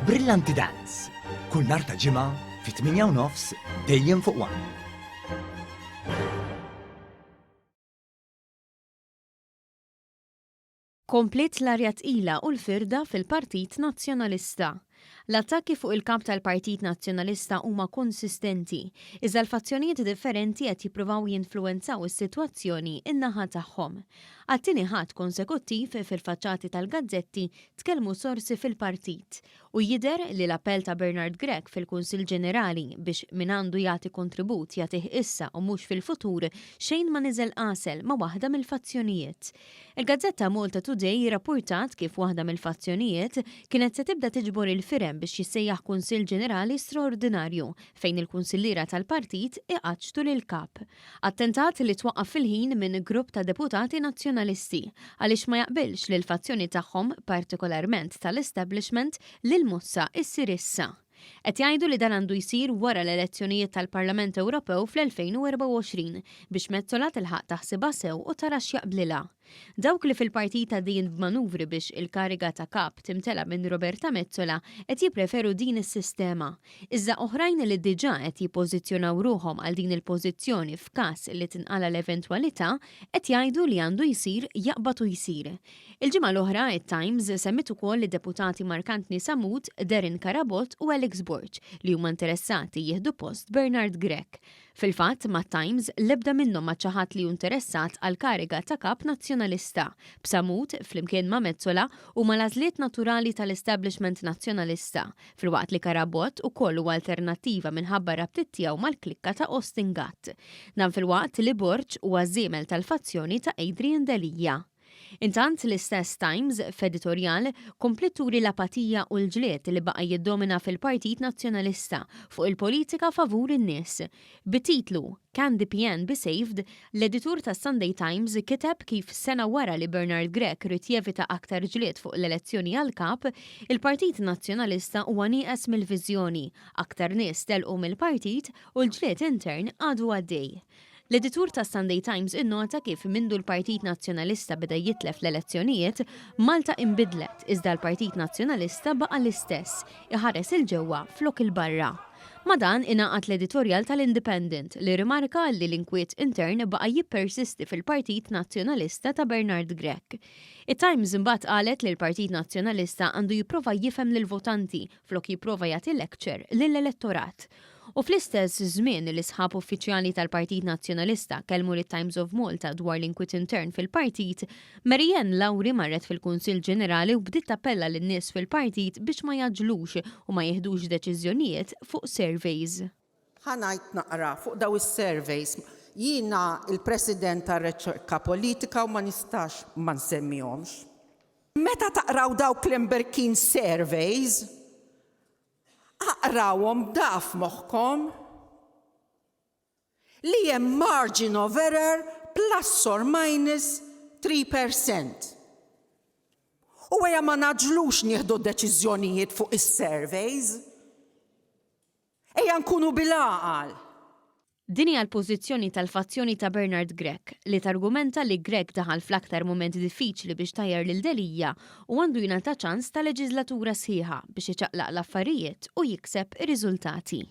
Brillanti Dance. Kull nhar ta' ġimgħa fi 8:30 dejjem fuq One. Komplet l-arja tqila u l-firda fil-Partit Nazzjonalista. L-attakki fuq il-kap tal-Partit Nazzjonalista huma konsistenti, iżda l-fazzjonijiet differenti qed jippruvaw jinfluwenzaw is-sitwazzjoni in-naħa tagħhom. Għat-tieni ħadd konsekuttiv fil-faċċati tal-gazzetti tkellmu sorsi fil-partit u jidher li l-appell ta' Bernard Gregg fil-Kunsill Ġenerali biex min għandu jagħti kontribut jagħtih issa u mhux fil-futur xejn ma niżel qasel ma' waħda mill-fazzjonijiet. Il-Gazzetta Malta Today rrappurtat kif waħda mill-fazzjonijiet kienet se tibda tiġbor il-firem biex jissejjaħ Kunsill Ġenerali straordinarju fejn il-kunsilliera tal-partit iqaċtu lil-kap. Attentat li twaqqaf fil-ħin minn grupp ta' deputati nazzjonalisti għaliex ma jaqbilx li l-fazzjoni tagħhom partikolarment tal-establishment lil Mussa issir issa. Qed jgħidu li dan għandu jsir wara l-elezzjonijiet tal-Parlament Ewropew fl-2024 biex Mezzola tilħaq taħsibha sew u tara x'jaqblilha. Dawk li fil-partit din b'manuvri biex il-kariga ta' kap timtela minn Roberta Mezzola qed jippreferu din is-sistema. Iżda oħrajn li diġà qed jippożizzjonaw ruhom għal din il-pożizzjoni f'każ li tinqala l-eventwalità qed jgħidu li għandu jsir jaqbad u jsir. Il-ġimgħa l-oħra it-Times semmit ukoll id-deputati Markantni Samut, Derin Karabot u Alex Borg li huma interessati jieħdu post Bernard Gregg. Fil-fatt ma' Times l-ebda minnhom ma ċaħat li interessat għal kariga ta' kap nazzjonalista. B'Samut flimkien ma' Mezzola u ma' l-għażliet naturali tal-establishment nazzjonalista. Filwaqt li Karabot ukoll huwa alternattiva minħabba rabtiet tiegħu mal-klikka ta' Austin Gatt. Dan filwaqt li Borg huwa żiemel tal-fazzjoni ta' Adrian Delija. Intant l-istess Times f'editorjal komplet turi l-apatija u l-ġlied li baqa' jiddomina fil-Partit Nazzjonalista fuq il-politika favur in-nies. Bititlu Can the PN be saved, l-editur ta' Sunday Times kiteb kif sena wara li Bernard Gregg rid jevita aktar ġlied fuq l-elezzjoni għal kap, il-Partit Nazzjonalista huwa nieqes mill-viżjoni, aktar nies telqu mill-partit u l-ġlied intern għadu għaddej. L-editur ta' Sunday Times innota kif mindu l-Partit Nazzjonalista beda jitlef l-elezzjonijiet, Malta imbidlet iżda l-Partit Nazzjonalista baqa l-istess, iħares il-ġewwa flok il-barra. Madan inaqat l-editorial tal-Independent li rimarka li l-inkwiet intern baqa jippersisti fil-Partit Nazzjonalista ta' Bernard Gregg. It-Times imbagħad qalet li l-Partit Nazzjonalista għandu jipprova jifhem lill-votanti flok jipprova jagħti lecture lill-elettorat. U fl-istess żmien li sħab uffiċjali tal-Partit Nazzjonalista kellmu lit-Times of Malta dwar l-inkwiet intern fil-partit, Marianne Lawri marret fil-Kunsill Ġenerali u bdiet tappella lin-nies fil-partit biex ma jaġlux u ma jieħdux deċiżjonijiet fuq surveys. Ħanajt naqra fuq daw is-surveys. Jiena il-President tar-Riċerka Politika u ma nistax ma nsemmihomx. Meta taqraw dawk l-Emberkin surveys, aqrawhom daf moħħkom li hemm margin of error plus or minus 3%. U għja ma naġlux nieħdu deċiżjonijiet fuq is-surveys. Ejja nkunu bil-għaqal. Din hija l-pożizzjoni tal-fazzjoni ta' Bernard Gregg li targumenta li Gregg daħal fl-aktar mument diffiċli biex tajjar lil Delija u għandu jingħata ċans ta' leġislatura sħiħa biex iċaqlaq l-affarijiet u jikseb ir-riżultati.